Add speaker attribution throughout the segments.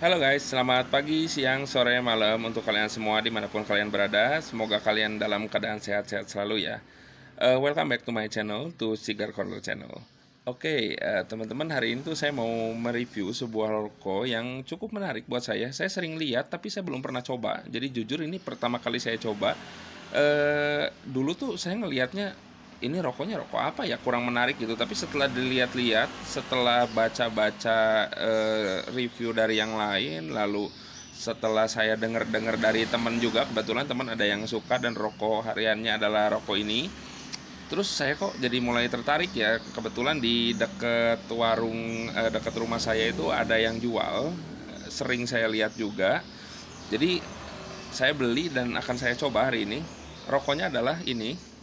Speaker 1: Halo guys, selamat pagi, siang, sore, malam untuk kalian semua dimanapun kalian berada. Semoga kalian dalam keadaan sehat-sehat selalu ya. Welcome back to my channel, to Cigar Corner Channel. Oke, teman-teman, hari ini tuh saya mau mereview sebuah rokok yang cukup menarik buat saya. Saya sering lihat tapi saya belum pernah coba. Jadi jujur ini pertama kali saya coba. Dulu tuh saya ngelihatnya ini rokoknya rokok apa ya, kurang menarik gitu. Tapi setelah dilihat-lihat, setelah baca-baca review dari yang lain, lalu setelah saya dengar-dengar dari teman juga, kebetulan teman ada yang suka dan rokok hariannya adalah rokok ini. Terus saya kok jadi mulai tertarik ya. Kebetulan di dekat warung dekat rumah saya itu ada yang jual, sering saya lihat juga. Jadi saya beli dan akan saya coba hari ini. Rokoknya adalah ini,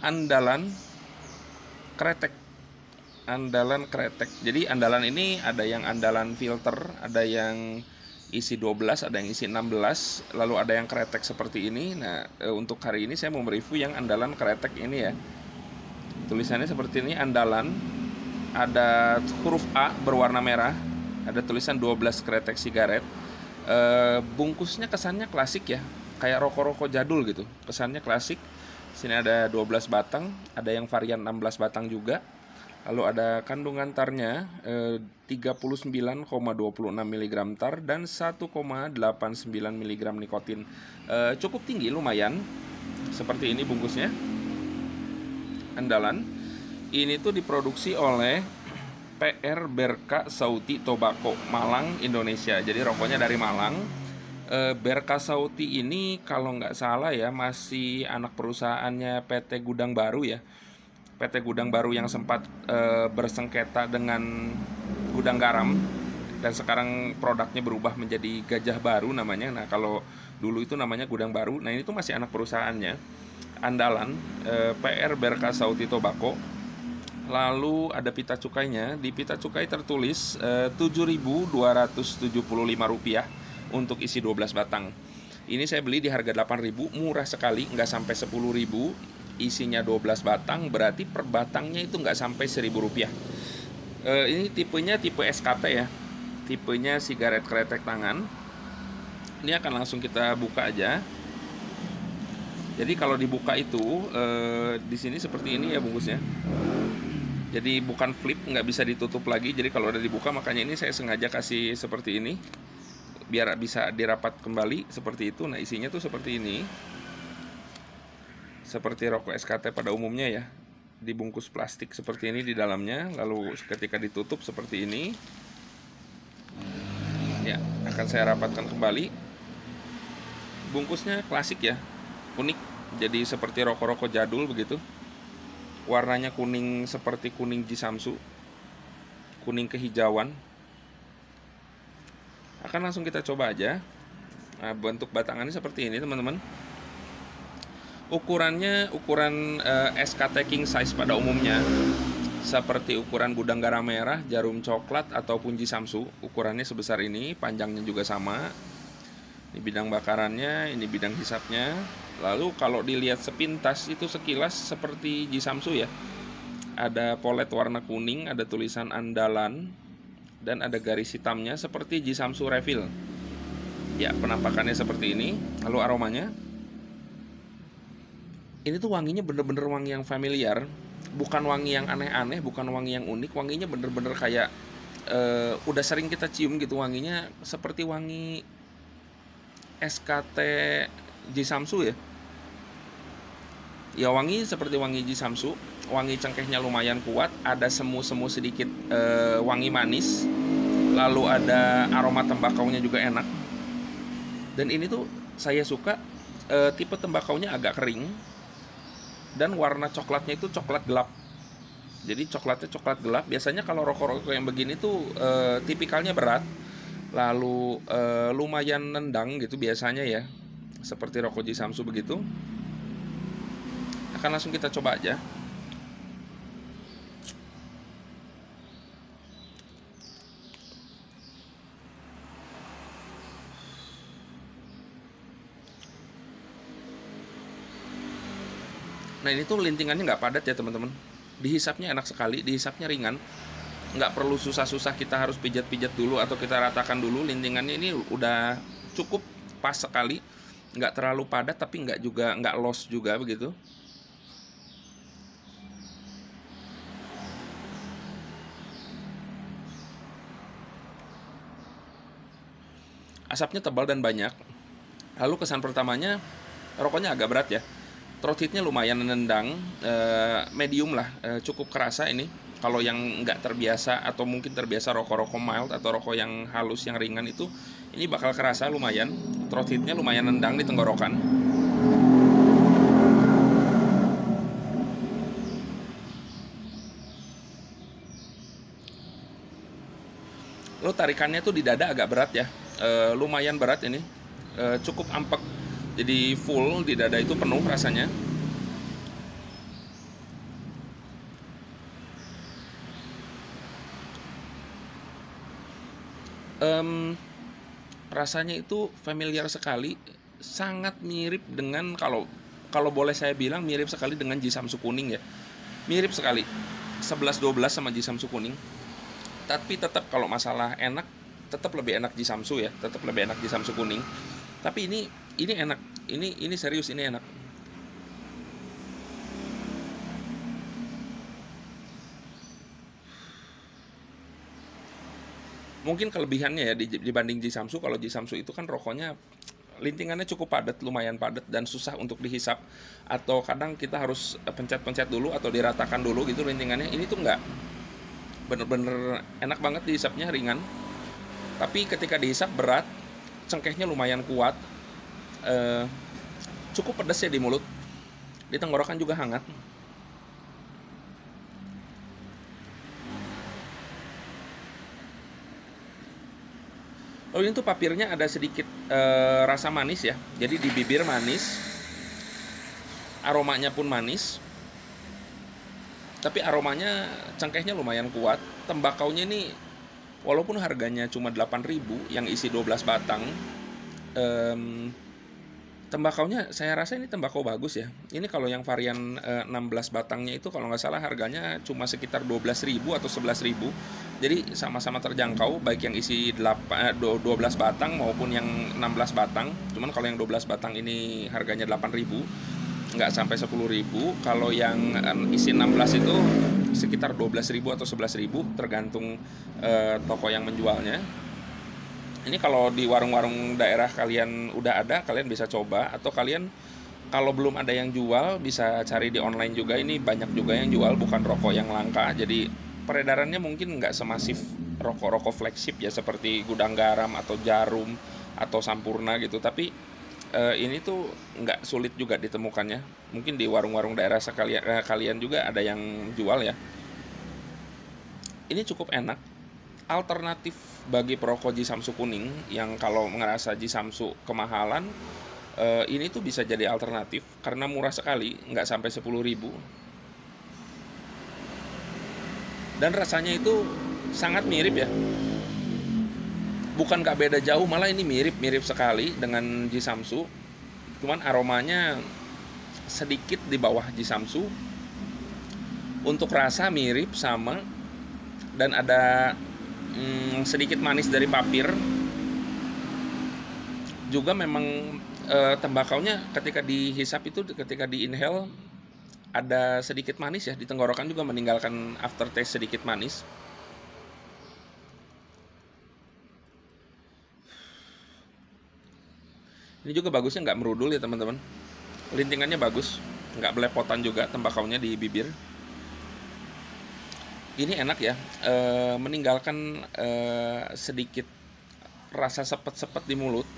Speaker 1: Andalan Kretek. Andalan Kretek. Jadi Andalan ini ada yang Andalan filter, ada yang isi 12, ada yang isi 16, lalu ada yang kretek seperti ini. Nah, untuk hari ini saya mau mereview yang Andalan Kretek ini ya. Tulisannya seperti ini, Andalan. Ada huruf A berwarna merah, ada tulisan 12 kretek sigaret. Bungkusnya kesannya klasik ya, kayak rokok-rokok jadul gitu. Kesannya klasik. Sini ada 12 batang, ada yang varian 16 batang juga. Lalu ada kandungan tarnya 39,26 mg tar dan 1,89 mg nikotin. Cukup tinggi, lumayan. Seperti ini bungkusnya. Andalan. Ini tuh diproduksi oleh PR Berka Sauti Tobacco, Malang, Indonesia. Jadi rokoknya dari Malang. Berka Sauti ini kalau nggak salah ya masih anak perusahaannya PT Gudang Baru ya. PT Gudang Baru yang sempat bersengketa dengan Gudang Garam dan sekarang produknya berubah menjadi Gajah Baru namanya. Nah, kalau dulu itu namanya Gudang Baru. Nah, ini tuh masih anak perusahaannya. Andalan PR Berka Sauti Tobacco. Lalu ada pita cukainya. Di pita cukai tertulis Rp7.275 untuk isi 12 batang. Ini saya beli di harga 8.000, murah sekali, nggak sampai 10.000. Isinya 12 batang, berarti per batangnya itu nggak sampai Rp1.000. Ini tipenya tipe SKT ya, tipenya sigaret kretek tangan. Ini akan langsung kita buka aja. Jadi kalau dibuka itu di sini seperti ini ya bungkusnya. Jadi bukan flip, nggak bisa ditutup lagi. Jadi kalau udah dibuka, makanya ini saya sengaja kasih seperti ini biar bisa dirapat kembali seperti itu. Nah, isinya tuh seperti ini, seperti rokok SKT pada umumnya ya, dibungkus plastik seperti ini di dalamnya. Lalu ketika ditutup seperti ini ya, akan saya rapatkan kembali. Bungkusnya klasik ya, unik, jadi seperti rokok-rokok jadul begitu. Warnanya kuning seperti kuning Jisamsu, kuning kehijauan. Akan langsung kita coba aja. Nah, bentuk batangannya seperti ini teman-teman. Ukurannya ukuran SKT King size pada umumnya, seperti ukuran Gudang Garam Merah, Jarum Coklat ataupun Jisamsu. Ukurannya sebesar ini, panjangnya juga sama. Ini bidang bakarannya, ini bidang hisapnya. Lalu kalau dilihat sepintas itu sekilas seperti Jisamsu ya. Ada polet warna kuning, ada tulisan Andalan, dan ada garis hitamnya seperti Jisamsu Refill. Ya, penampakannya seperti ini. Lalu aromanya, ini tuh wanginya bener-bener wangi yang familiar, bukan wangi yang aneh-aneh, bukan wangi yang unik. Wanginya bener-bener kayak udah sering kita cium gitu. Wanginya seperti wangi SKT Jisamsu ya. Ya, wangi seperti wangi Jisamsu. Wangi cengkehnya lumayan kuat, ada semu-semu sedikit, wangi manis. Lalu ada aroma tembakaunya juga enak. Dan ini tuh saya suka tipe tembakaunya agak kering dan warna coklatnya itu coklat gelap. Jadi coklatnya coklat gelap. Biasanya kalau rokok-rokok yang begini tuh tipikalnya berat, lalu lumayan nendang gitu biasanya ya, seperti rokok Jisamsu begitu. Akan langsung kita coba aja. Nah, ini tuh lintingannya nggak padat ya teman-teman. Dihisapnya enak sekali, dihisapnya ringan. nggak perlu susah-susah kita harus pijat-pijat dulu atau kita ratakan dulu. Lintingannya ini udah cukup pas sekali, nggak terlalu padat tapi nggak loss juga begitu. Asapnya tebal dan banyak. Lalu kesan pertamanya, rokoknya agak berat ya. Throat hitnya lumayan nendang, medium lah, cukup kerasa ini. Kalau yang nggak terbiasa atau mungkin terbiasa rokok-rokok mild atau rokok yang halus, yang ringan itu, ini bakal kerasa lumayan. Throat hitnya lumayan nendang di tenggorokan. Lalu tarikannya tuh di dada agak berat ya, lumayan berat ini, cukup ampek. Jadi full di dada itu penuh rasanya. Rasanya itu familiar sekali, sangat mirip dengan kalau kalau boleh saya bilang mirip sekali dengan Jisamsu kuning ya. Mirip sekali. 11-12 sama Jisamsu kuning. Tapi tetap kalau masalah enak, tetap lebih enak Jisamsu ya, tetap lebih enak Jisamsu kuning. Tapi ini enak, ini serius, ini enak. Mungkin kelebihannya ya dibanding Jisamsu, kalau Jisamsu itu kan rokoknya lintingannya cukup padat, lumayan padat dan susah untuk dihisap, atau kadang kita harus pencet-pencet dulu atau diratakan dulu gitu lintingannya. Ini tuh enggak, bener-bener enak banget dihisapnya, ringan. Tapi ketika dihisap berat, cengkehnya lumayan kuat, cukup pedas ya di mulut, di tenggorokan juga hangat. Oh, ini tuh papirnya ada sedikit rasa manis ya, jadi di bibir manis, aromanya pun manis, tapi aromanya cengkehnya lumayan kuat. Tembakaunya ini walaupun harganya cuma 8.000 yang isi 12 batang, tembakaunya saya rasa ini tembakau bagus ya. Ini kalau yang varian 16 batangnya itu kalau nggak salah harganya cuma sekitar 12.000 atau 11.000. Jadi sama-sama terjangkau baik yang isi 12 batang maupun yang 16 batang. Cuman kalau yang 12 batang ini harganya 8.000, nggak sampai 10.000. Kalau yang isi 16 itu sekitar 12.000 atau 11.000 tergantung toko yang menjualnya. Ini kalau di warung-warung daerah kalian udah ada, kalian bisa coba. Atau kalian kalau belum ada yang jual, bisa cari di online juga. Ini banyak juga yang jual, bukan rokok yang langka. Jadi peredarannya mungkin nggak semasif rokok-rokok flagship ya, seperti Gudang Garam atau Jarum atau Sampurna gitu. Tapi ini tuh nggak sulit juga ditemukannya. Mungkin di warung-warung daerah kalian juga ada yang jual ya. Ini cukup enak, alternatif bagi perokok Jisamsu kuning yang kalau ngerasa Jisamsu kemahalan, ini tuh bisa jadi alternatif karena murah sekali, nggak sampai 10.000. Dan rasanya itu sangat mirip ya, bukan nggak beda jauh, malah ini mirip sekali dengan Jisamsu. Cuman aromanya sedikit di bawah Jisamsu. Untuk rasa mirip sama, dan ada sedikit manis dari papir. Juga memang tembakaunya ketika dihisap itu, ketika di inhale ada sedikit manis ya di tenggorokan, juga meninggalkan aftertaste sedikit manis. Ini juga bagusnya nggak merudul ya teman-teman. Lintingannya bagus, nggak belepotan juga tembakaunya di bibir. Ini enak ya, meninggalkan sedikit rasa sepet-sepet di mulut,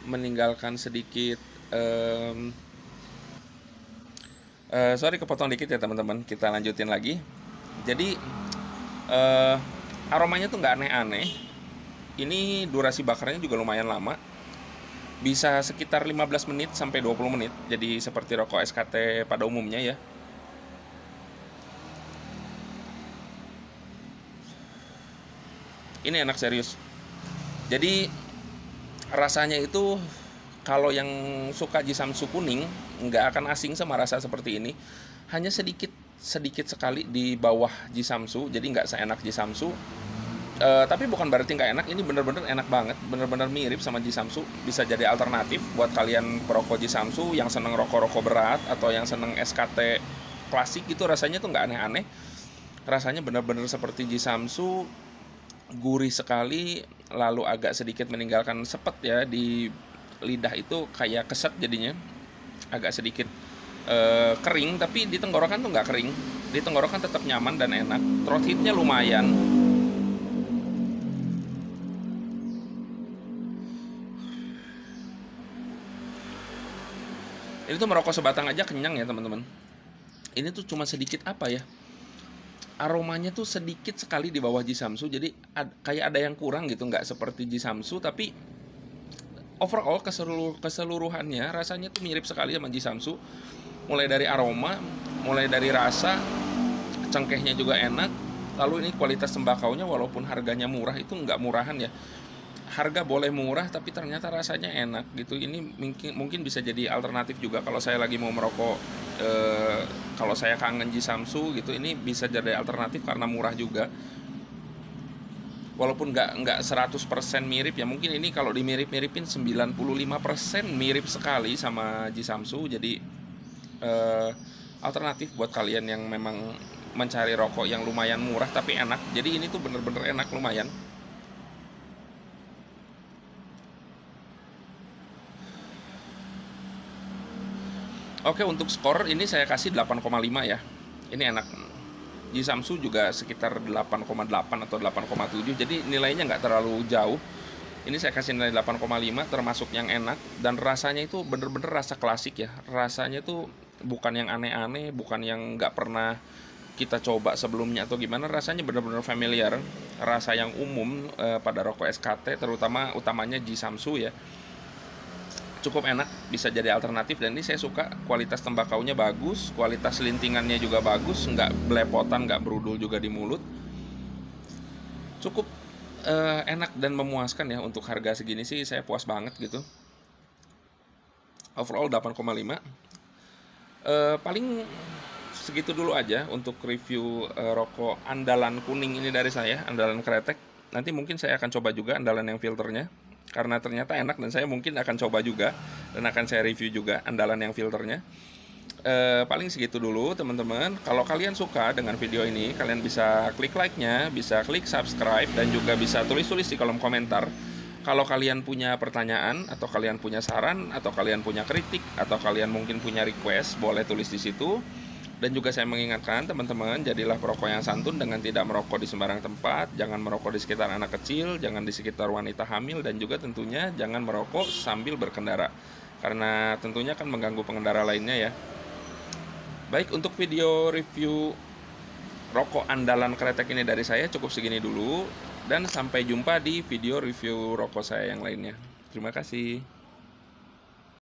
Speaker 1: meninggalkan sedikit sorry kepotong dikit ya teman-teman, kita lanjutin lagi. Jadi aromanya tuh nggak aneh-aneh. Ini durasi bakarnya juga lumayan lama, bisa sekitar 15 menit sampai 20 menit. Jadi seperti rokok SKT pada umumnya ya. Ini enak serius. Jadi rasanya itu kalau yang suka Jisamsu kuning nggak akan asing sama rasa seperti ini. Hanya sedikit sedikit sekali di bawah Jisamsu, jadi nggak seenak Jisamsu. Tapi bukan berarti nggak enak, ini bener-bener enak banget, bener-bener mirip sama Jisamsu. Bisa jadi alternatif buat kalian perokok Jisamsu yang seneng rokok-rokok berat atau yang seneng SKT klasik gitu. Rasanya tuh nggak aneh-aneh, rasanya bener-bener seperti Jisamsu, gurih sekali, lalu agak sedikit meninggalkan sepet ya di lidah, itu kayak keset jadinya, agak sedikit kering, tapi di tenggorokan tuh nggak kering, di tenggorokan tetap nyaman dan enak. Throat hitnya lumayan. Ini tuh merokok sebatang aja kenyang ya teman-teman. Ini tuh cuma sedikit apa ya, aromanya tuh sedikit sekali di bawah Jisamsu, jadi kayak ada yang kurang gitu, nggak seperti Jisamsu, tapi overall keseluruhannya rasanya tuh mirip sekali sama Jisamsu. Mulai dari aroma, mulai dari rasa, cengkehnya juga enak. Lalu ini kualitas tembakaunya, walaupun harganya murah, itu nggak murahan ya. Harga boleh murah tapi ternyata rasanya enak gitu. Ini mungkin bisa jadi alternatif juga kalau saya lagi mau merokok, kalau saya kangen Jisamsu gitu, ini bisa jadi alternatif karena murah juga. Walaupun nggak 100% mirip ya, mungkin ini kalau dimirip-miripin 95% mirip sekali sama Jisamsu. Jadi alternatif buat kalian yang memang mencari rokok yang lumayan murah tapi enak. Jadi ini tuh bener-bener enak, lumayan. Oke, untuk skor ini saya kasih 8,5 ya. Ini enak. Jisamsu juga sekitar 8,8 atau 8,7. Jadi nilainya nggak terlalu jauh. Ini saya kasih nilai 8,5, termasuk yang enak. Dan rasanya itu bener-bener rasa klasik ya. Rasanya tuh bukan yang aneh-aneh, bukan yang nggak pernah kita coba sebelumnya atau gimana. Rasanya bener-bener familiar. Rasa yang umum pada rokok SKT, utamanya Jisamsu ya. Cukup enak, bisa jadi alternatif. Dan ini saya suka, kualitas tembakaunya bagus, kualitas lintingannya juga bagus, nggak belepotan, nggak berudul juga di mulut. Cukup enak dan memuaskan ya. Untuk harga segini sih saya puas banget gitu. Overall 8,5. Paling segitu dulu aja untuk review rokok andalan kuning ini dari saya, andalan Kretek. Nanti mungkin saya akan coba juga andalan yang filternya, karena ternyata enak, dan saya mungkin akan coba juga dan akan saya review juga andalan yang filternya. Paling segitu dulu teman-teman. Kalau kalian suka dengan video ini, kalian bisa klik like-nya, bisa klik subscribe, dan juga bisa tulis-tulis di kolom komentar. Kalau kalian punya pertanyaan, atau kalian punya saran, atau kalian punya kritik, atau kalian mungkin punya request, boleh tulis di situ. Dan juga saya mengingatkan teman-teman, jadilah perokok yang santun dengan tidak merokok di sembarang tempat, jangan merokok di sekitar anak kecil, jangan di sekitar wanita hamil, dan juga tentunya jangan merokok sambil berkendara, karena tentunya akan mengganggu pengendara lainnya ya. Baik, untuk video review rokok andalan Kretek ini dari saya cukup segini dulu, dan sampai jumpa di video review rokok saya yang lainnya. Terima kasih.